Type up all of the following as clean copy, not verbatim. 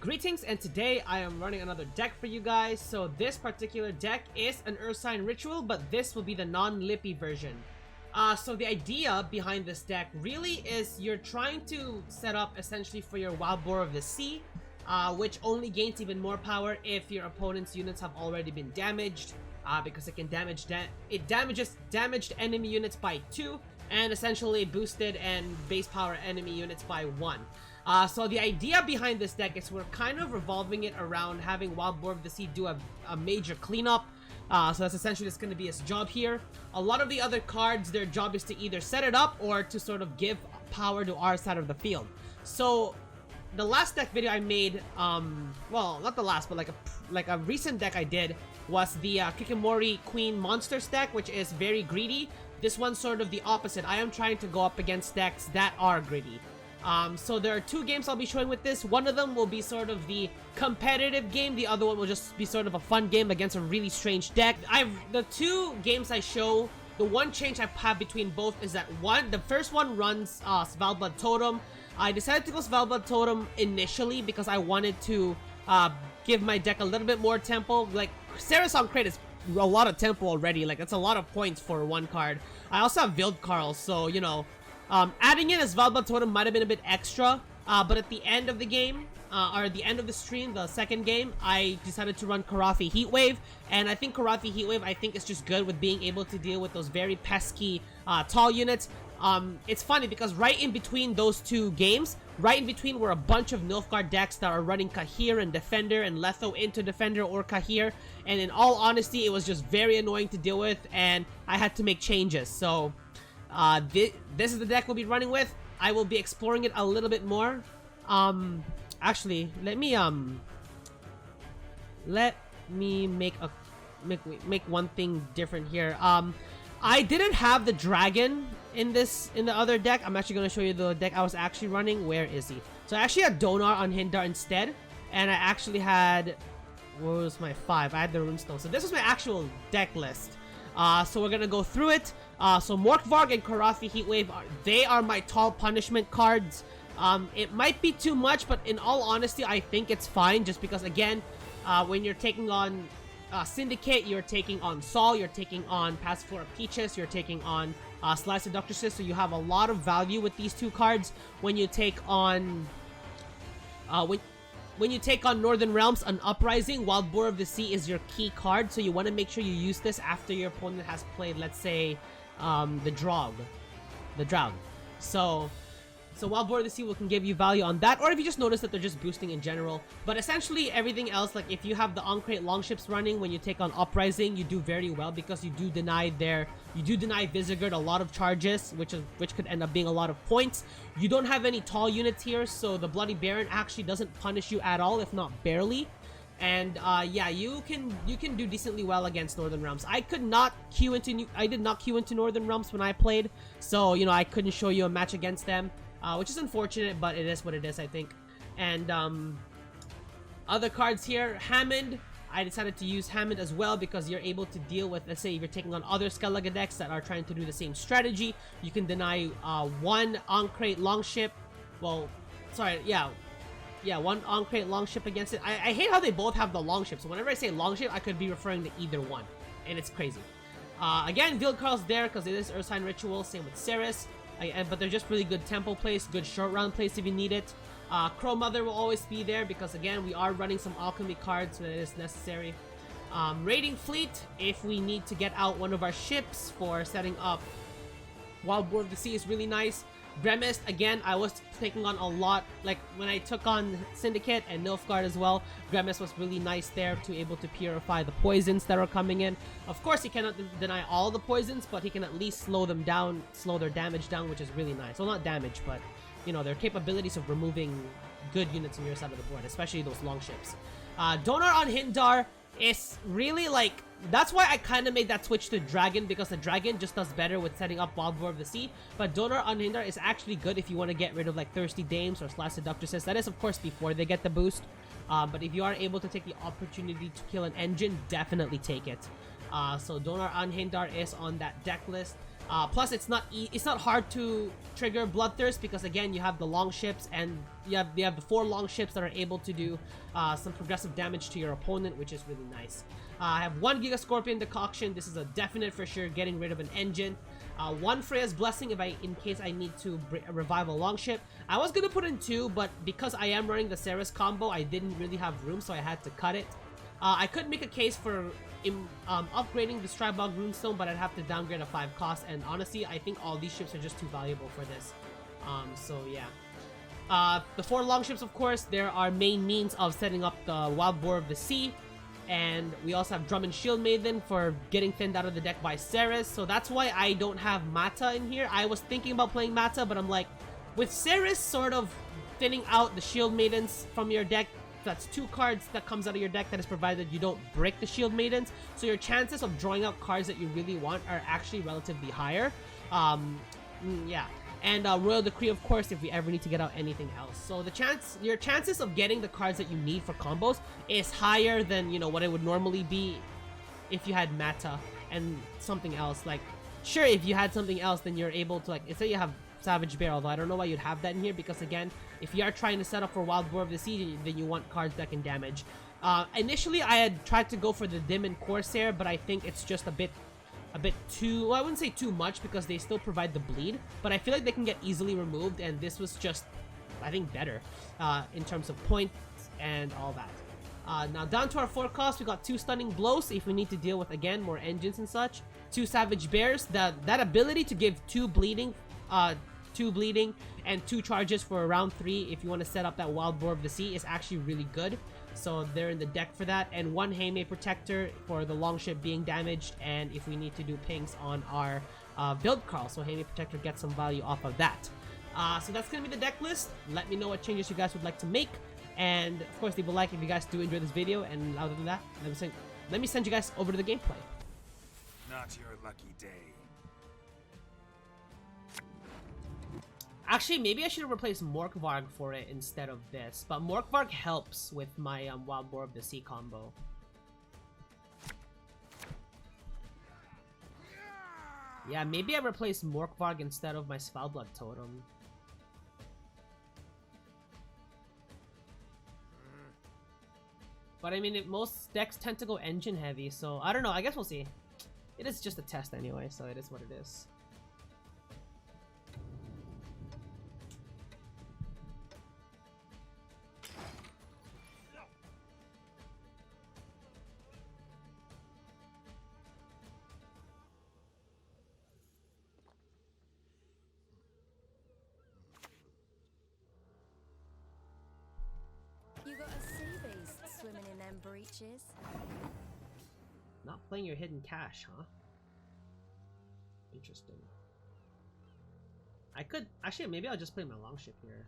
Greetings, and today I am running another deck for you guys. So this particular deck is an URSINE ritual, but this will be the non-LIPPY version. So the idea behind this deck really is you're trying to set up essentially for your Wild Boar of the Sea, which only gains even more power if your opponent's units have already been damaged, because it can damages damaged enemy units by 2, and essentially boosted and base power enemy units by 1. So the idea behind this deck is we're kind of revolving it around having Wild Boar of the Sea do a major cleanup. So that's essentially just going to be his job here. A lot of the other cards, their job is to either set it up or to sort of give power to our side of the field. So the last deck video I made, well, not the last, but like a recent deck I did was the Kikimori Queen Monsters deck, which is very greedy. This one's sort of the opposite. I am trying to go up against decks that are greedy. So there are 2 games I'll be showing with this. One of them will be sort of the competitive game. The other one will just be sort of a fun game against a really strange deck. The 2 games I show, the one change I have between both is that the first one runs Svalbard Totem. I decided to go Svalbard Totem initially because I wanted to give my deck a little bit more tempo. Like, Ceres on Crate is a lot of tempo already. Like, that's a lot of points for one card. I also have Vildkarl, so, you know, adding in a Svalbard Totem might have been a bit extra, but at the end of the game, or the end of the stream, the second game, I decided to run Karafi Heatwave, and I think Karafi Heatwave, is just good with being able to deal with those very pesky, tall units. It's funny because right in between those 2 games, right in between were a bunch of Nilfgaard decks that are running Kahir and Defender and Letho into Defender or Kahir, and in all honesty, it was just very annoying to deal with, and I had to make changes, so this is the deck we'll be running with. I will be exploring it a little bit more. Actually, let me make one thing different here. I didn't have the dragon in the other deck. I'm actually going to show you the deck I was actually running. Where is he? So I actually had Donar on Hindar instead, and I actually had, what was my 5? I had the Runestone. So this was my actual deck list. So we're gonna go through it. So Morkvarg and Karafi Heatwave, they are my tall punishment cards. It might be too much, but in all honesty, I think it's fine. Just because, again, when you're taking on Syndicate, you're taking on Sol, you're taking on Passiflora Peaches, you're taking on Slice Seductress, so you have a lot of value with these 2 cards. When you take on when you take on Northern Realms, an Uprising, Wild Boar of the Sea is your key card, so you want to make sure you use this after your opponent has played, let's say, the Draug. So Wild Boar of the Sea can give you value on that, or if you just notice that they're just boosting in general. But essentially everything else, like if you have the on-crate longships running when you take on Uprising, you do very well because you do deny Visigored a lot of charges, which could end up being a lot of points. You don't have any tall units here, so the Bloody Baron actually doesn't punish you at all, if not barely. And yeah, you can do decently well against Northern Realms. I did not queue into Northern Realms when I played, so you know I couldn't show you a match against them. Which is unfortunate, but it is what it is, I think. And other cards here, Hammond. I decided to use Hammond as well because you're able to deal with, let's say, if you're taking on other Skellige decks that are trying to do the same strategy, you can deny 1 on-crate longship. Well, sorry, yeah, 1 on-crate longship against it. I hate how they both have the longship, so whenever I say longship, I could be referring to either one, and it's crazy. Again, Vildkarl's there because it is URSINE ritual, same with Ceres. But they're just really good tempo plays, good short round plays if you need it. Crow Mother will always be there because, again, we are running some alchemy cards when it is necessary. Raiding Fleet, if we need to get out one of our ships for setting up Wild Boar of the Sea, is really nice. Gremist, again, I was taking on a lot, like when I took on Syndicate and Nilfgaard as well, Gremist was really nice there to able to purify the poisons that are coming in. Of course, he cannot deny all the poisons, but he can at least slow them down, slow their damage down, which is really nice. Well, not damage, but, you know, their capabilities of removing good units on your side of the board, especially those longships. Donar on Hindar is really like, that's why I kind of made that switch to Dragon, because the Dragon just does better with setting up Wild Boar of the Sea. But Donar on Hindar is actually good if you want to get rid of like Thirsty Dames or Slice Seductresses. That is, of course, before they get the boost. But if you are able to take the opportunity to kill an engine, definitely take it. So Donar on Hindar is on that deck list. Plus, it's not hard to trigger Bloodthirst because again you have the long ships and you have the 4 long ships that are able to do some progressive damage to your opponent, which is really nice. I have 1 Giga Scorpion Decoction. This is a definite for sure, getting rid of an engine. 1 Freya's Blessing in case I need to revive a longship. I was gonna put in 2, but because I am running the Ceres combo, I didn't really have room, so I had to cut it. I could make a case for upgrading the Strybog Runestone, but I'd have to downgrade a 5 cost, and honestly, I think all these ships are just too valuable for this. So yeah. The 4 longships, of course, they're our main means of setting up the Wild Boar of the Sea. And we also have Drum and Shield Maiden for getting thinned out of the deck by Ceres. So that's why I don't have Mata in here. I was thinking about playing Mata, but I'm like, with Ceres sort of thinning out the Shield Maidens from your deck, that's 2 cards that comes out of your deck that is provided you don't break the Shield Maidens. So your chances of drawing out cards that you really want are actually relatively higher. Yeah. And Royal Decree, of course, if we ever need to get out anything else. So your chances of getting the cards that you need for combos is higher than, you know, what it would normally be if you had Mata and something else. Like, sure, if you had something else, then you're able to, like, let's say you have Savage Bear, although I don't know why you'd have that in here, because again, if you are trying to set up for Wild Boar of the Sea, then you want cards that can damage. Initially, I had tried to go for the Dim and Corsair, but I think it's just a bit too, well, I wouldn't say too much because they still provide the bleed, but I feel like they can get easily removed, and this was just, I think, better in terms of points and all that. Now down to our 4 costs, we got 2 Stunning Blows if we need to deal with, again, more engines and such. 2 Savage Bears, that ability to give 2 bleeding and 2 charges for round 3 if you want to set up that Wild Boar of the Sea is actually really good. So they're in the deck for that, and 1 Heimei Protector for the longship being damaged, and if we need to do pings on our build crawl, so Heimei Protector gets some value off of that. So that's gonna be the deck list. Let me know what changes you guys would like to make, and of course leave a like if you guys do enjoy this video, and other than that, let me send you guys over to the gameplay. Not your lucky day. Actually, maybe I should have replaced Morkvarg for it instead of this, but Morkvarg helps with my Wild Boar of the Sea combo. Yeah, maybe I replaced Morkvarg instead of my Svalblood Totem. But I mean, most decks tend to go engine heavy, so I don't know, I guess we'll see. It is just a test anyway, so it is what it is. You got a sea beast swimming in them breeches. Not playing your hidden cache, huh? Interesting. I could actually, maybe I'll just play my longship here.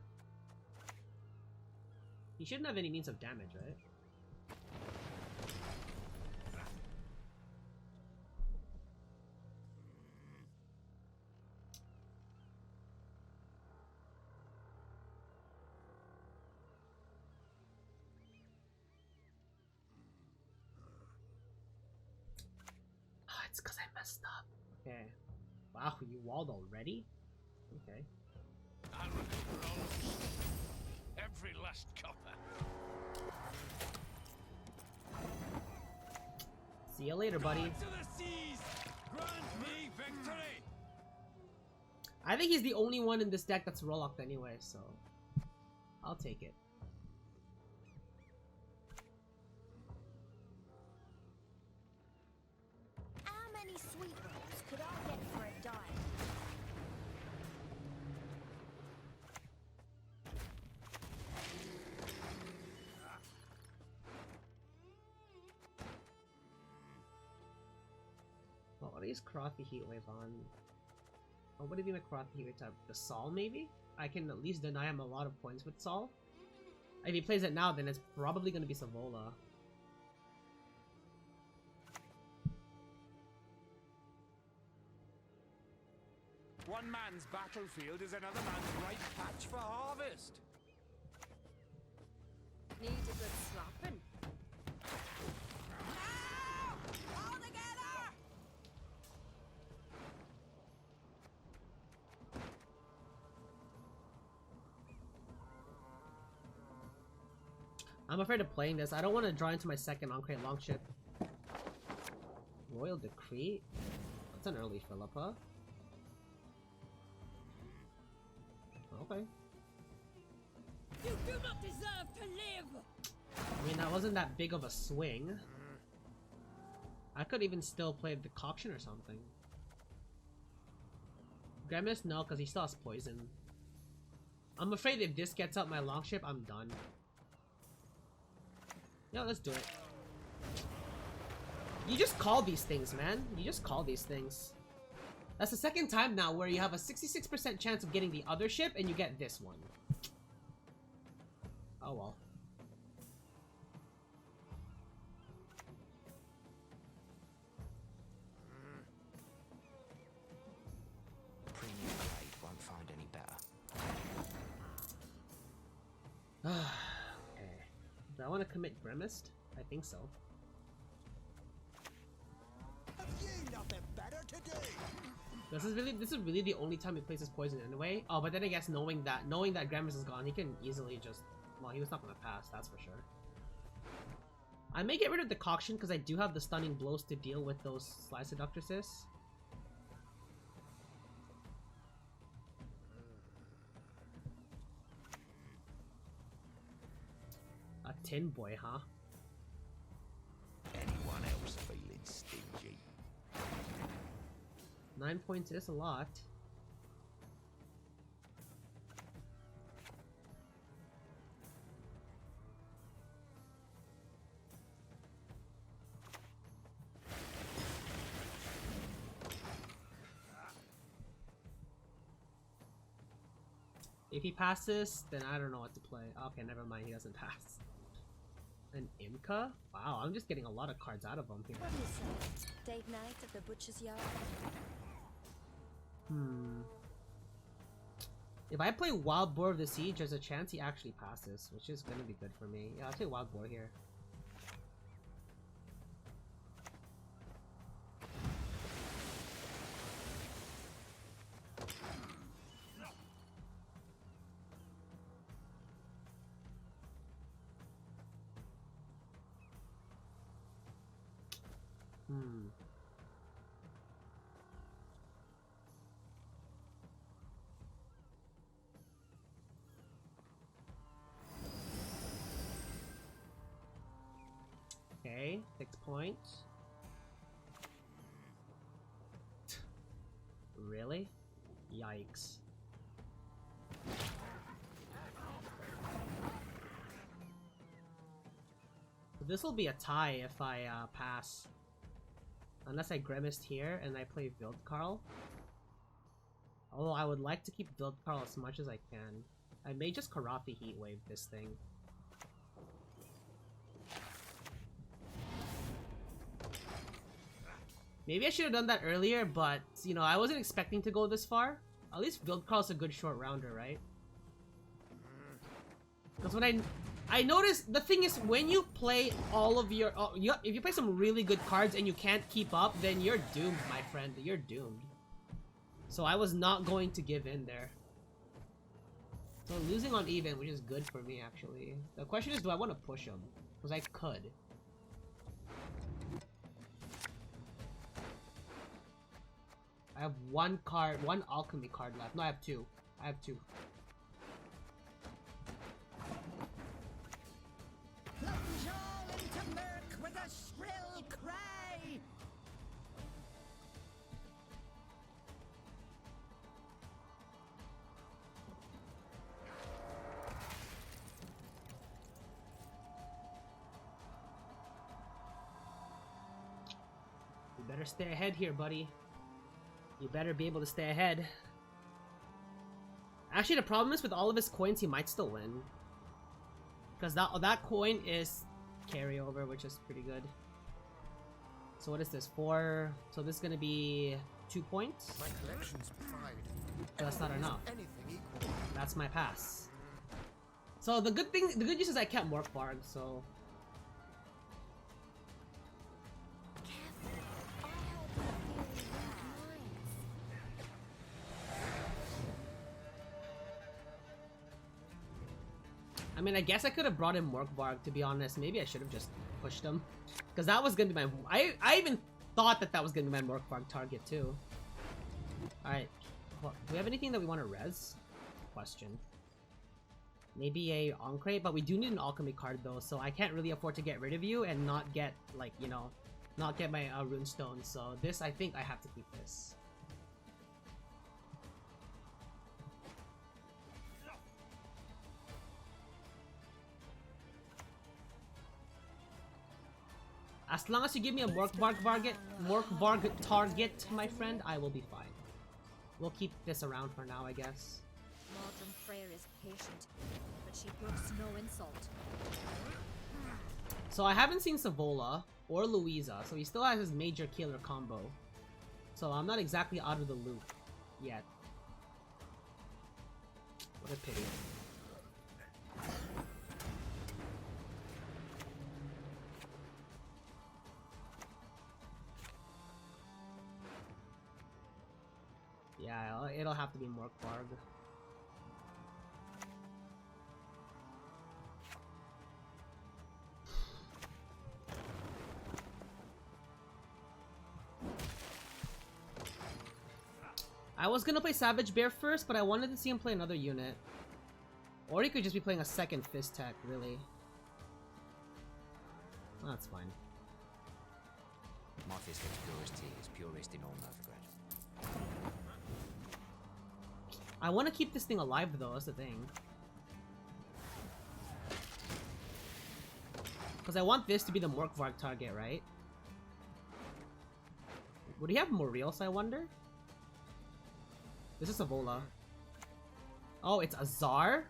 He shouldn't have any means of damage, right? It's because I messed up. Okay. Wow, you walled already? Okay. Every last copper. See you later, buddy. To the seas! Grant me victory! I think he's the only one in this deck that's Rollocked anyway, so I'll take it. Sweet rolls could I get for a dime? Well, what is Karate Heatwave on? Oh, what do you mean by Karate Heatwave type? The Sol, maybe? I can at least deny him a lot of points with Sol. If he plays it now, then it's probably going to be Savola. One man's battlefield is another man's ripe patch for harvest. Need a good slapping. All together! I'm afraid of playing this. I don't want to draw into my second on-crate longship. Royal Decree? That's an early Philippa. Okay. You do not deserve to live! I mean, that wasn't that big of a swing. I could even still play the decoction or something. Grimace? No, because he still has poison. I'm afraid if this gets out my longship, I'm done. Yeah, let's do it. You just call these things, man. You just call these things. That's the second time now where you have a 66% chance of getting the other ship and you get this one. Oh well. Premium grade won't find any better. Okay. Do I want to commit Grimace? I think so. Have you nothing better to do? This is really the only time he plays his poison anyway. Oh, but then I guess knowing that Grimace is gone, he can easily just, well, he was not gonna pass, that's for sure. I may get rid of the decoction because I do have the stunning blows to deal with those Sly Seductresses. A tin boy, huh? Anyone else feeling stingy? 9 points is a lot. If he passes, then I don't know what to play. Okay, never mind, he doesn't pass. An Imka? Wow, I'm just getting a lot of cards out of him here. What do you say? Date night at the butcher's yard? If I play Wild Boar of the Siege, there's a chance he actually passes, which is gonna be good for me. Yeah, I'll take Wild Boar here. Okay, 6 points. Really? Yikes. So this will be a tie if I pass. Unless I Grimaced here and I play Wildkarl. Although I would like to keep Wildkarl as much as I can. I may just Karathi Heatwave this thing. Maybe I should have done that earlier, but, you know, I wasn't expecting to go this far. At least Wildkarl's a good short rounder, right? Because when I noticed, the thing is, when you play all of your... if you play some really good cards and you can't keep up, then you're doomed, my friend. You're doomed. So I was not going to give in there. So losing on even, which is good for me, actually. The question is, do I want to push him? Because I could. I have one alchemy card left. No, I have two. I have two. Plunge all into murk with a shrill cry! You better stay ahead here, buddy. You better be able to stay ahead. Actually, the problem is with all of his coins, he might still win. Because that coin is carryover, which is pretty good. So what is this? 4... So this is going to be 2 points? My collection's pride. But that's not enough. Anything equal. That's my pass. So the good news is I kept Morkvarg, so... I I mean, I guess I could have brought in Morkvarg, to be honest. Maybe I should have just pushed him. Because that was going to be my... I even thought that was going to be my Morkvarg target, too. Alright. Well, do we have anything that we want to res? Question. Maybe a Encrate, but we do need an alchemy card, though, so I can't really afford to get rid of you and not get, like, you know, not get my runestone. So this, I think I have to keep this. As long as you give me a Morkvarg target, my friend, I will be fine. We'll keep this around for now, I guess. Modern Freyr is patient, but she brooks no insult. So I haven't seen Savola or Louisa, so he still has his major killer combo. So I'm not exactly out of the loop yet. What a pity. Yeah, it'll have to be Morkvarg. I was gonna play Savage Bear first, but I wanted to see him play another unit. Or he could just be playing a second Fist Tech, really. That's fine. My fist gets purest tea is purest in all Novigrad. I want to keep this thing alive, though, that's the thing. Because I want this to be the Morkvarg target, right? Would he have Morios, I wonder? This is Savola. Oh, it's Azar?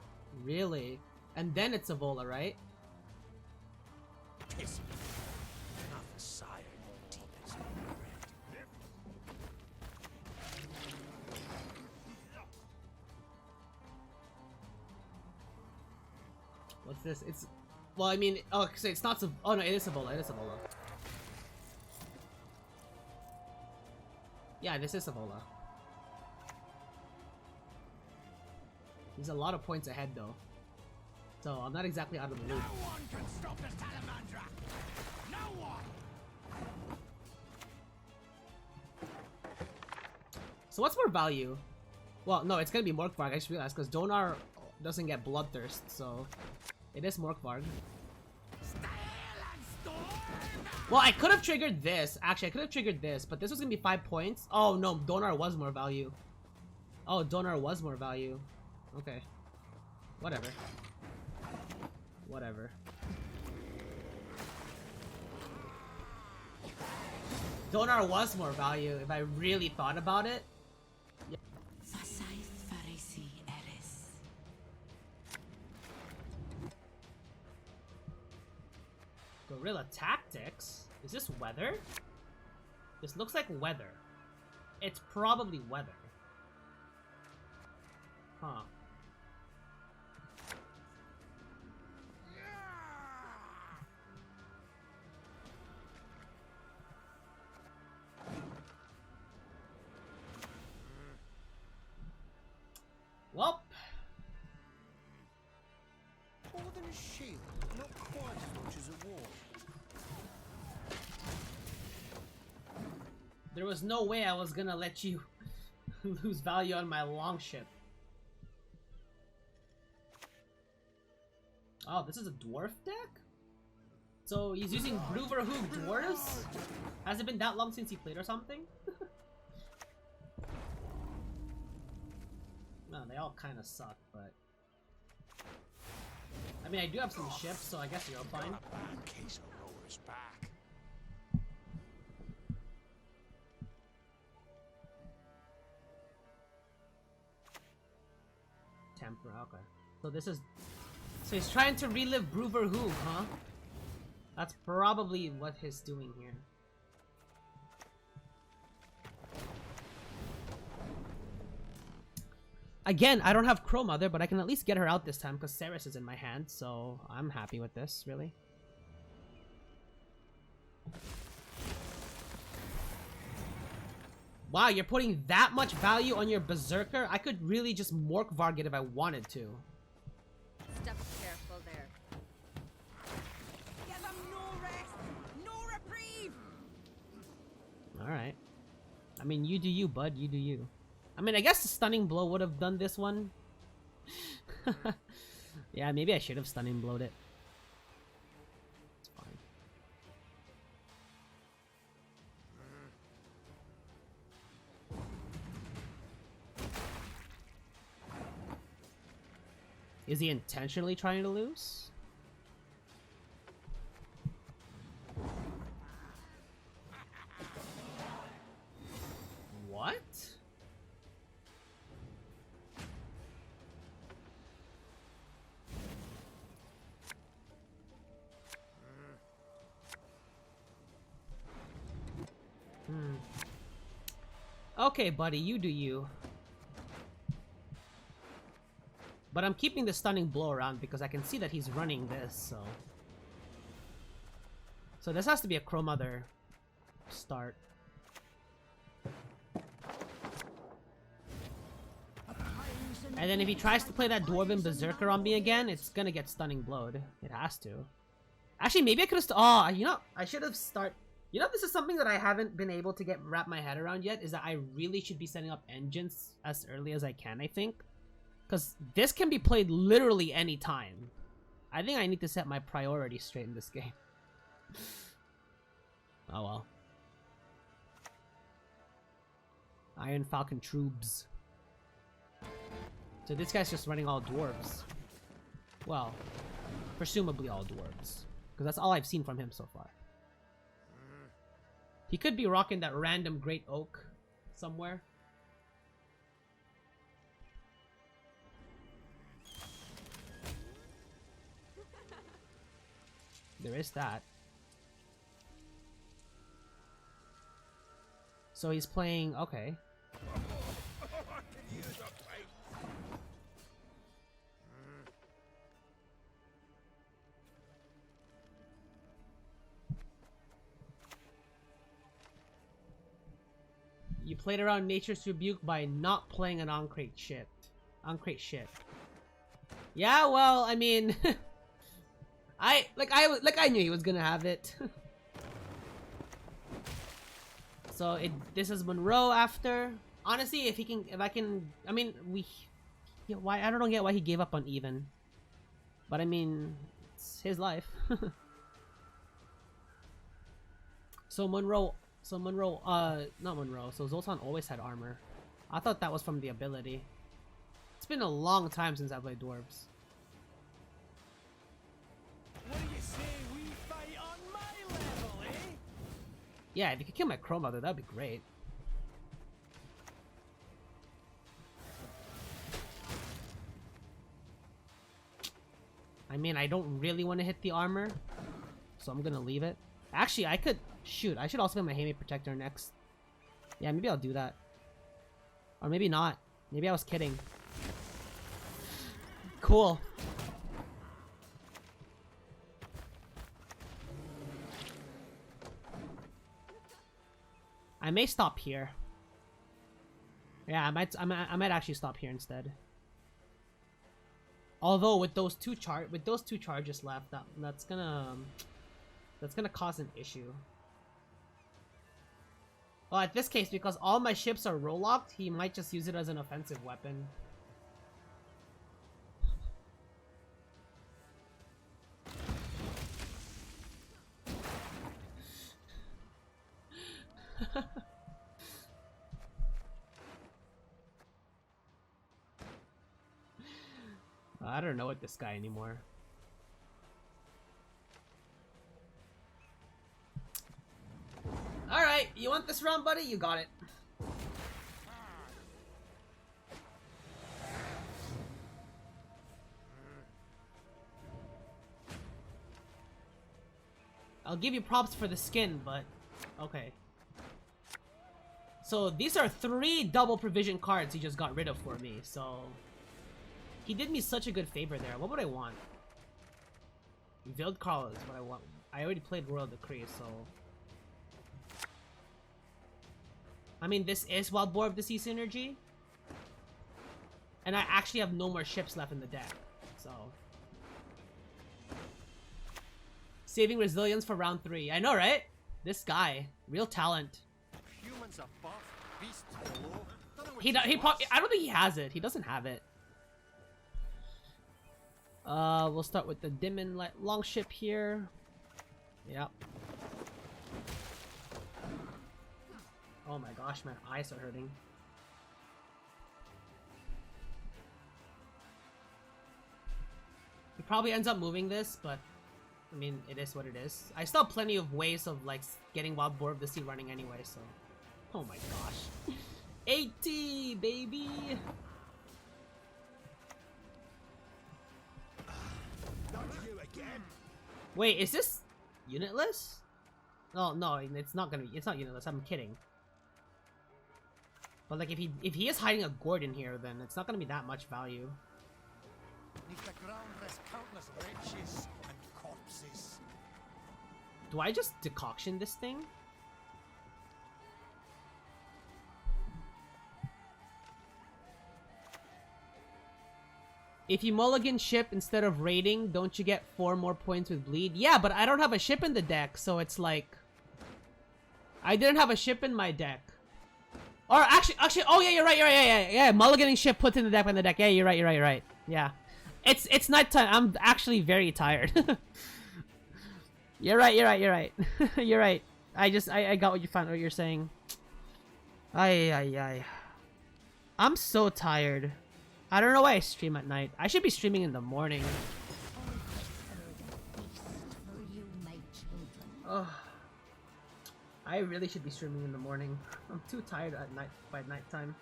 Really? And then it's Savola, right? Kiss me. Not the sire deep as regret. What's this? It's... Well, I mean... Oh, so it's not... Oh, no, it is Savola. It is Savola. Yeah, this is Savola. He's a lot of points ahead, though. So, I'm not exactly out of the No loop. one can stop the Salamandra. No one. So what's more value? Well, no, it's gonna be Morkvarg, I just realized, because Donar doesn't get Bloodthirst, so... It is Morkvarg. Well, I could have triggered this. Actually, I could have triggered this, but this was gonna be 5 points. Oh, no, Donar was more value. Oh, Donar was more value. Okay. Whatever. Whatever. Donar was more value if I really thought about it. Yeah. Guerrilla Tactics? Is this weather? This looks like weather. It's probably weather. Huh. Well. More than a shield, not quite as much as a wall. There was no way I was gonna let you lose value on my longship. Oh, this is a dwarf deck? So he's using Bruverhoog dwarves? Has it been that long since he played or something? No, they all kind of suck, but... I mean, I do have some ships, so I guess you're fine. Case of rower's back. Temper, okay. So this is... So he's trying to relive Bruverhoog, huh? That's probably what he's doing here. Again, I don't have Crow Mother, but I can at least get her out this time because Ceres is in my hand, so I'm happy with this, really. Wow, you're putting that much value on your Berserker? I could really just Morkvarg it if I wanted to. Step careful Alright. I mean, you do you, bud. You do you. I mean, I guess the stunning blow would have done this one. Yeah, maybe I should have stunning blowed it. It's fine. Is he intentionally trying to lose? What? Okay, buddy, you do you. But I'm keeping the stunning blow around because I can see that he's running this, so... So this has to be a Crow Mother start. And then if he tries to play that Dwarven Berserker on me again, it's gonna get stunning blowed. It has to. Actually, maybe I could have... Oh, you know, I should have start... You know, this is something that I haven't been able to wrap my head around yet, is that I really should be setting up engines as early as I can, I think. Because this can be played literally any time. I think I need to set my priorities straight in this game. Oh well. Iron Falcon troops. So this guy's just running all dwarves. Well, presumably all dwarves. Because that's all I've seen from him so far. He could be rocking that random Great Oak somewhere. There is that. So he's playing... Okay. You played around Nature's Rebuke by not playing an on-crate shit. On-crate shit. Yeah, well, I mean... I knew he was gonna have it. So this is Monroe after. Honestly, I mean, I don't get why he gave up on even. But I mean, it's his life. So not Monroe. So Zoltan always had armor. I thought that was from the ability. It's been a long time since I played dwarves. What do you say we fight on my level, eh? Yeah, if you could kill my Crow Mother, that'd be great. I mean, I don't really want to hit the armor, so I'm gonna leave it. Actually, I could... Shoot, I should also get my Hamate Protector next. Yeah, maybe I'll do that. Or maybe not. Maybe I was kidding. Cool. I may stop here. Yeah, I might actually stop here instead. Although with those two charges left, that's gonna cause an issue. Well, at this case, because all my ships are roll locked, he might just use it as an offensive weapon. I don't know with this guy anymore. Alright, you want this round, buddy? You got it. I'll give you props for the skin, but... Okay. So, these are 3 double provision cards he just got rid of for me, so... He did me such a good favor there. What would I want? Vildkarl is what I want. I already played Royal Decree, so... I mean, this is Wild Boar of the Sea synergy. And I actually have no more ships left in the deck, so... Saving resilience for round 3. I know, right? This guy. Real talent. man's a buff beast below. Dunno what He he probably, wants. I don't think he has it. He doesn't have it. We'll start with the Dimon light longship here. Yep. Oh my gosh, my eyes are hurting. He probably ends up moving this, but I mean, it is what it is. I still have plenty of ways of like getting Wild Boar of the Sea running anyway, so. Oh my gosh. 80, baby! Not you again. Wait, is this unitless? Oh no, it's not gonna be. It's not unitless. I'm kidding. But like, if he is hiding a gourd in here, then it's not gonna be that much value. Neath the ground there's countless wretches and corpses. Do I just decoction this thing? If you mulligan ship instead of raiding, don't you get 4 more points with bleed? Yeah, but I don't have a ship in the deck, so it's like... I didn't have a ship in my deck. Or actually, oh yeah, you're right, yeah. Mulliganing ship puts in the deck. Yeah, you're right. Yeah. It's nighttime. I'm actually very tired. You're right. You're right. I got what you're saying. Ay. I'm so tired. I don't know why I stream at night. I should be streaming in the morning. For you, my children. Ugh. I really should be streaming in the morning. I'm too tired at night by nighttime.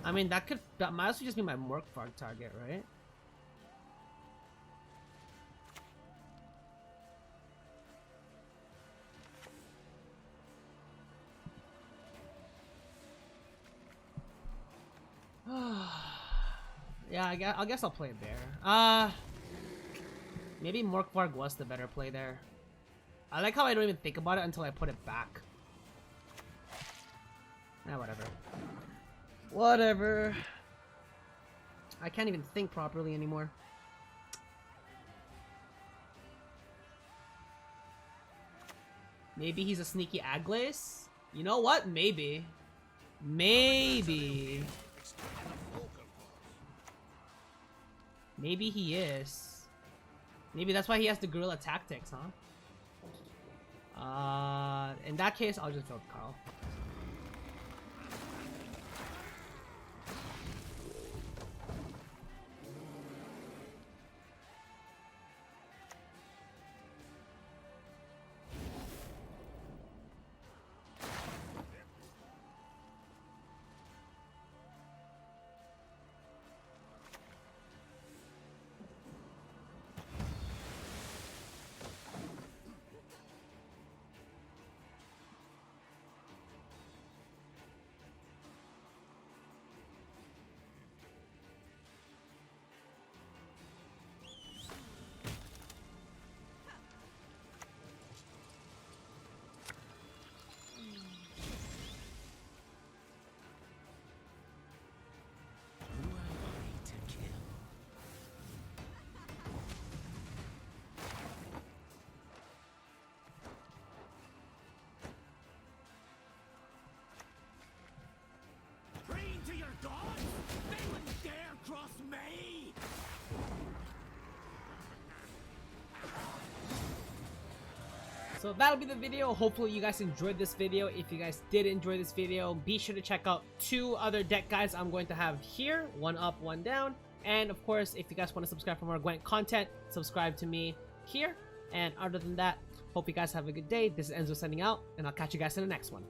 I mean, that might as well just be my Morkvarg target, right? Yeah, I guess I'll play Bear. Maybe Morkvarg was the better play there. I like how I don't even think about it until I put it back. Whatever. I can't even think properly anymore. Maybe he's a sneaky Aglace? You know what? Maybe. Maybe he is. Maybe that's why he has the guerrilla tactics, huh? In that case, I'll just build Carl. Praying to your gods? They wouldn't dare cross me! So that'll be the video. Hopefully you guys enjoyed this video. If you guys did enjoy this video, be sure to check out 2 other deck guides I'm going to have here. 1 up, 1 down. And of course, if you guys want to subscribe for more Gwent content, subscribe to me here. And other than that, hope you guys have a good day. This is Enzo signing out, and I'll catch you guys in the next one.